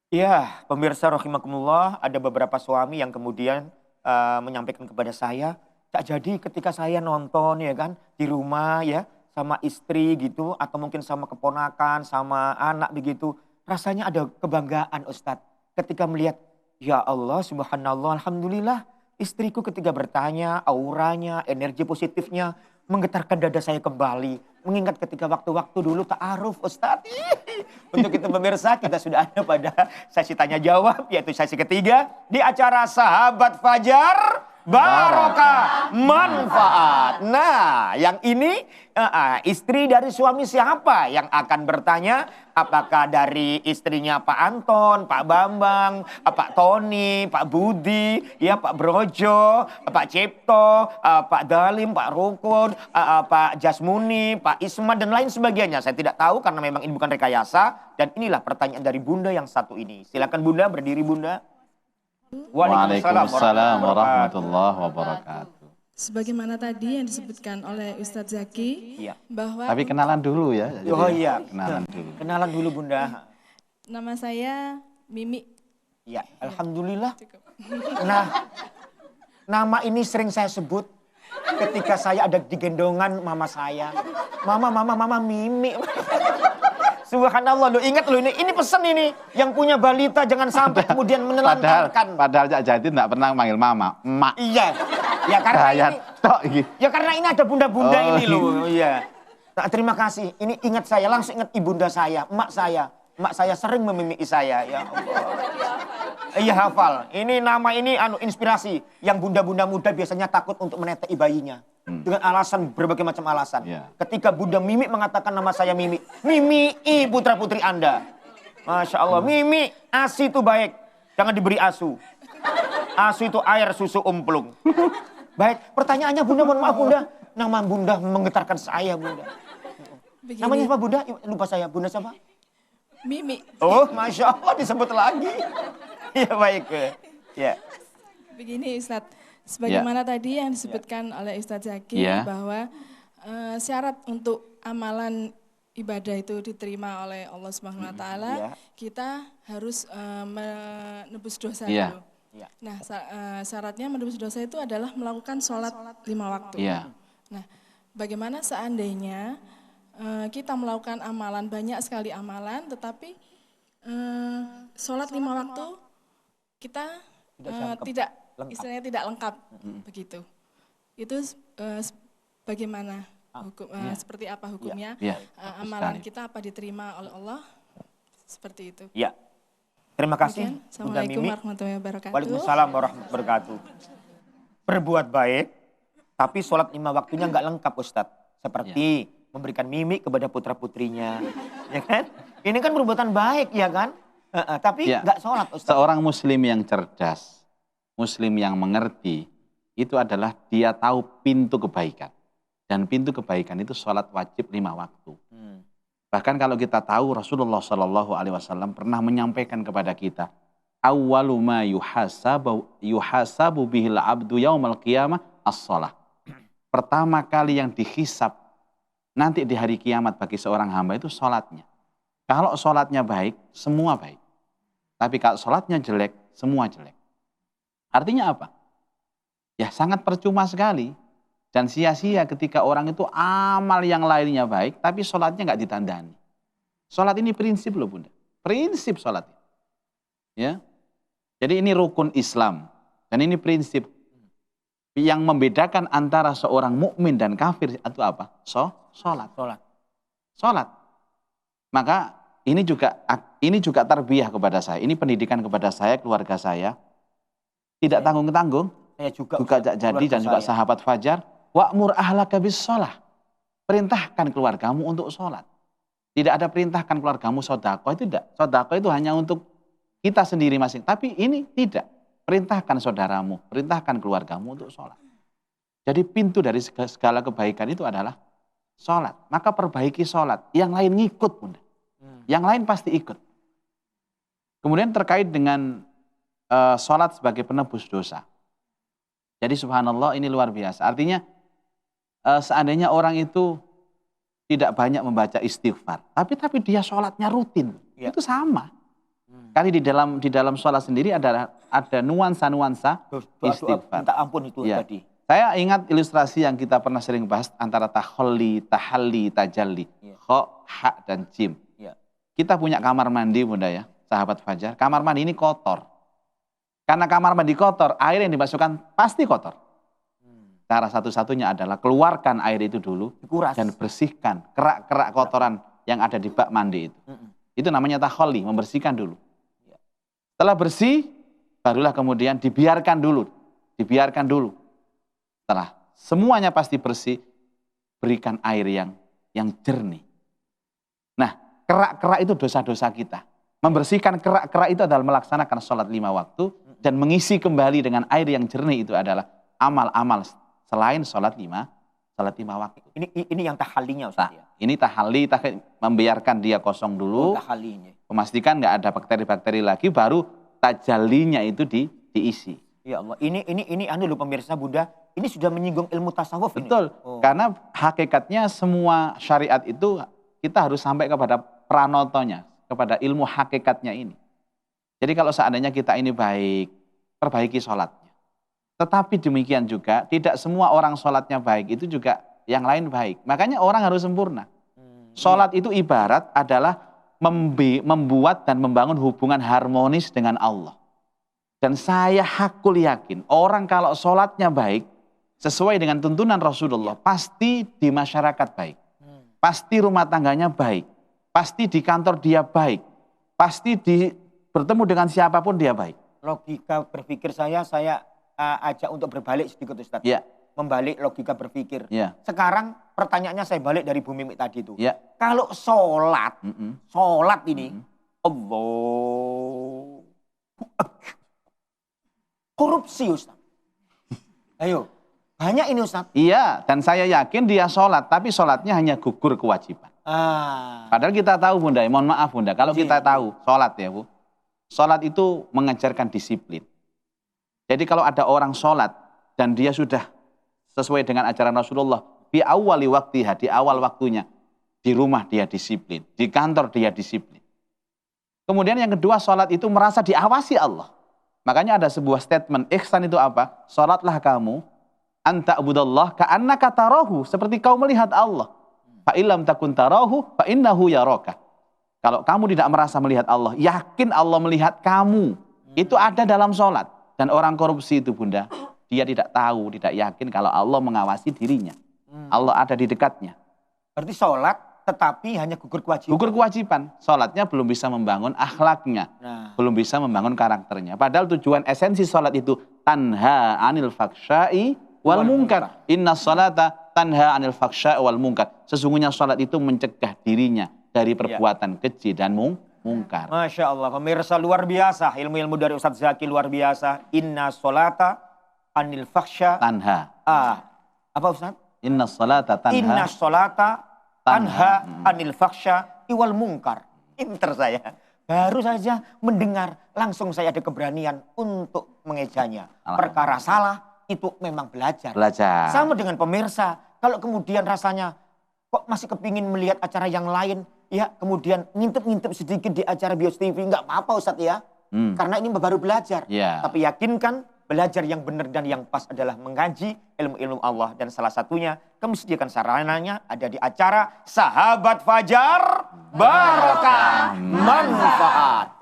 Iya, pemirsa rahimakumullah, ada beberapa suami yang kemudian menyampaikan kepada saya, "Cak, jadi ketika saya nonton ya kan di rumah ya sama istri gitu atau mungkin sama keponakan, sama anak begitu, rasanya ada kebanggaan Ustadz ketika melihat, ya Allah subhanallah alhamdulillah istriku ketika bertanya, auranya, energi positifnya menggetarkan dada saya kembali. Mengingat ketika waktu-waktu dulu ta'aruf Ustadz." Untuk itu pemirsa, kita sudah ada pada sesi tanya jawab, yaitu sesi ketiga di acara Sahabat Fajar Barokah Manfaat. Nah, yang ini istri dari suami siapa yang akan bertanya? Apakah dari istrinya Pak Anton, Pak Bambang, Pak Tony, Pak Budi, ya Pak Brojo, Pak Cipto, Pak Dalim, Pak Rukun, Pak Jasmuni, Pak Isma dan lain sebagainya. Saya tidak tahu karena memang ini bukan rekayasa dan inilah pertanyaan dari Bunda yang satu ini. Silakan Bunda, berdiri Bunda. Waalaikumsalam warahmatullahi wabarakatuh. Sebagaimana tadi yang disebutkan oleh Ustadz Zaki, Iya. bahwa Tapi kenalan dulu ya. Jadi Oh ya, iya. kenalan dulu. Kenalan dulu Bunda. nama saya Mimi. Ya, alhamdulillah. Cukup. Nah, nama ini sering saya sebut ketika saya ada di gendongan mama saya. Mama Mimi. Subhanallah, lo ingat lo ini pesan ini yang punya balita jangan sampai kemudian menelantarkan. Padahal Cak Jadi enggak pernah manggil mama, emak. Iya, ya karena Dayat, ini, tok iki. ya karena ini ada bunda-bunda Oh, ini loh. Iya. Nah, terima kasih. Ini ingat saya, langsung ingat ibunda saya, emak saya. Emak saya sering memimiki saya. Ya Allah. Iya hafal. Ini nama ini inspirasi yang bunda-bunda muda biasanya takut untuk menetei bayinya. Dengan alasan berbagai macam alasan. Ya. Ketika Bunda Mimi mengatakan nama saya Mimi. Mimi putra putri Anda. Masya Allah. Mimi, ASI itu baik. Jangan diberi asu. Asu itu air susu umplung. Baik, pertanyaannya Bunda, mohon maaf Bunda. Nama Bunda menggetarkan saya Bunda. Begini, Namanya siapa Bunda? Lupa saya. Bunda siapa? Mimi. Oh, Masya Allah disebut lagi. Ya baik. Ya. Begini Ustadz, sebagaimana tadi yang disebutkan oleh Ustadz Zaki, bahwa syarat untuk amalan ibadah itu diterima oleh Allah Subhanahu Wa Taala, kita harus menebus dosa dulu. Nah, syaratnya menebus dosa itu adalah melakukan sholat 5 waktu. Nah, bagaimana seandainya kita melakukan amalan, banyak sekali amalan, tetapi sholat 5 waktu kita tidak istilahnya tidak lengkap, begitu. Itu bagaimana hukum, seperti apa hukumnya? Amalan kita apa diterima oleh Allah? Seperti itu. Ya. Terima kasih. Assalamualaikum warahmatullahi wabarakatuh. Waalaikumsalam warahmatullahi wabarakatuh. Berbuat baik, tapi sholat 5 waktunya nggak lengkap Ustadz. Seperti memberikan mimik kepada putra-putrinya. Ya kan? Ini kan perbuatan baik ya kan? Tapi nggak sholat Ustadz. Seorang muslim yang cerdas, muslim yang mengerti, itu adalah dia tahu pintu kebaikan. Dan pintu kebaikan itu sholat wajib 5 waktu. Bahkan kalau kita tahu Rasulullah SAW pernah menyampaikan kepada kita, awwalu ma yuhasabu bihil abdu yaumal qiyamah as-shalah. Pertama kali yang dihisab nanti di hari kiamat bagi seorang hamba itu sholatnya. Kalau sholatnya baik, semua baik. Tapi kalau sholatnya jelek, semua jelek. Artinya apa? Ya sangat percuma sekali. Dan sia-sia ketika orang itu amal yang lainnya baik, tapi sholatnya nggak ditandani. Sholat ini prinsip loh Bunda. Prinsip sholat. Ya. Jadi ini rukun Islam. Dan ini prinsip. Yang membedakan antara seorang mukmin dan kafir itu apa? Sholat. Sholat. Maka ini juga tarbiyah kepada saya. Ini pendidikan kepada saya, keluarga saya. Tidak tanggung-tanggung. Saya juga Jadi dan juga sahabat Fajar. Wa'mur ahlaka bis sholah. Perintahkan keluargamu untuk sholat. Tidak ada perintahkan keluargamu sodako, itu tidak. Sodako itu hanya untuk kita sendiri masing. Tapi ini tidak. Perintahkan saudaramu, perintahkan keluargamu untuk sholat. Jadi pintu dari segala kebaikan itu adalah sholat. Maka perbaiki sholat. Yang lain ngikut Bunda. Yang lain pasti ikut. Kemudian terkait dengan sholat sebagai penebus dosa. Jadi subhanallah ini luar biasa. Artinya seandainya orang itu tidak banyak membaca istighfar. Tapi dia sholatnya rutin. Itu sama. Kali di dalam sholat sendiri ada nuansa-nuansa istighfar. Minta ampun itu tadi. Saya ingat ilustrasi yang kita pernah sering bahas antara tahalli, tajalli, kho, ha, dan jim. Kita punya kamar mandi Bunda ya, sahabat Fajar. Kamar mandi ini kotor. Karena kamar mandi kotor, air yang dimasukkan pasti kotor. Cara satu-satunya adalah keluarkan air itu dulu dan bersihkan kerak-kerak kotoran yang ada di bak mandi itu. Itu namanya tahalli, membersihkan dulu. Setelah bersih, barulah kemudian dibiarkan dulu. Setelah semuanya pasti bersih, berikan air yang jernih. Nah, kerak-kerak itu dosa-dosa kita. Membersihkan kerak-kerak itu adalah melaksanakan sholat 5 waktu dan mengisi kembali dengan air yang jernih itu adalah amal-amal selain sholat 5 waktu. Ini yang tahallinya Ustaz ya? Ini tahalli, membiarkan dia kosong dulu. Memastikan nggak ada bakteri-bakteri lagi, baru tajallinya itu diisi. Ya Allah, ini anu loh pemirsa Bunda, ini sudah menyinggung ilmu tasawuf. Betul, karena hakikatnya semua syariat itu kita harus sampai kepada pranotonya, kepada ilmu hakikatnya ini. Jadi kalau seandainya kita ini baik, perbaiki sholatnya. Tetapi demikian juga, tidak semua orang sholatnya baik, itu juga yang lain baik. Makanya orang harus sempurna. Sholat itu ibarat adalah membuat dan membangun hubungan harmonis dengan Allah. Dan saya hakul yakin, orang kalau sholatnya baik, sesuai dengan tuntunan Rasulullah, pasti di masyarakat baik. Pasti rumah tangganya baik. Pasti di kantor dia baik. Pasti bertemu dengan siapapun dia baik. Logika berpikir saya ajak untuk berbalik sedikit Ustaz. Ya. Membalik logika berpikir. Ya. Sekarang pertanyaannya saya balik dari Bu Mimi tadi itu. Ya. Kalau sholat ini, Allah, korupsi Ustaz. Ayo, banyak ini Ustaz. Iya, dan saya yakin dia sholat, tapi sholatnya hanya gugur kewajiban. Padahal kita tahu Bunda, mohon maaf Bunda, kalau kita tahu sholat ya Bu, sholat itu mengajarkan disiplin. Jadi kalau ada orang sholat dan dia sudah sesuai dengan ajaran Rasulullah, di awal waktunya, di rumah dia disiplin, di kantor dia disiplin. Kemudian yang kedua, sholat itu merasa diawasi Allah. Makanya ada sebuah statement, ihsan itu apa? Sholatlah kamu, anta abudallah ka'annaka tarahu, seperti kau melihat Allah. Fa'ilam takun tarahu, fa'innahu yaraka. Kalau kamu tidak merasa melihat Allah, yakin Allah melihat kamu. Itu ada dalam sholat. Dan orang korupsi itu Bunda, dia tidak tahu, tidak yakin kalau Allah mengawasi dirinya. Allah ada di dekatnya. Berarti sholat tetapi hanya gugur kewajiban. Gugur kewajiban. Sholatnya belum bisa membangun akhlaknya. Belum bisa membangun karakternya. Padahal tujuan esensi sholat itu tanha anil faksya'i wal munkar. Inna sholata tanha anil faksya'i wal munkar. Sesungguhnya sholat itu mencegah dirinya dari perbuatan keji dan mungkar. Masya Allah, pemirsa luar biasa. Ilmu-ilmu dari Ustadz Zaki luar biasa. Inna sholata anil faksya tanha. Apa Ustaz? Inna sholata tanha anil faksya iwal mungkar. Pinter saya. Baru saja mendengar, langsung saya ada keberanian untuk mengejanya. Perkara salah itu memang belajar. Sama dengan pemirsa. Kalau kemudian rasanya kok masih kepingin melihat acara yang lain, ya kemudian ngintip-ngintip sedikit di acara Bios TV, nggak apa-apa Ustadz ya. Karena ini baru belajar. Tapi yakinkan belajar yang benar dan yang pas adalah mengkaji ilmu-ilmu Allah. Dan salah satunya kami sediakan sarananya ada di acara Sahabat Fajar Barokah Manfaat.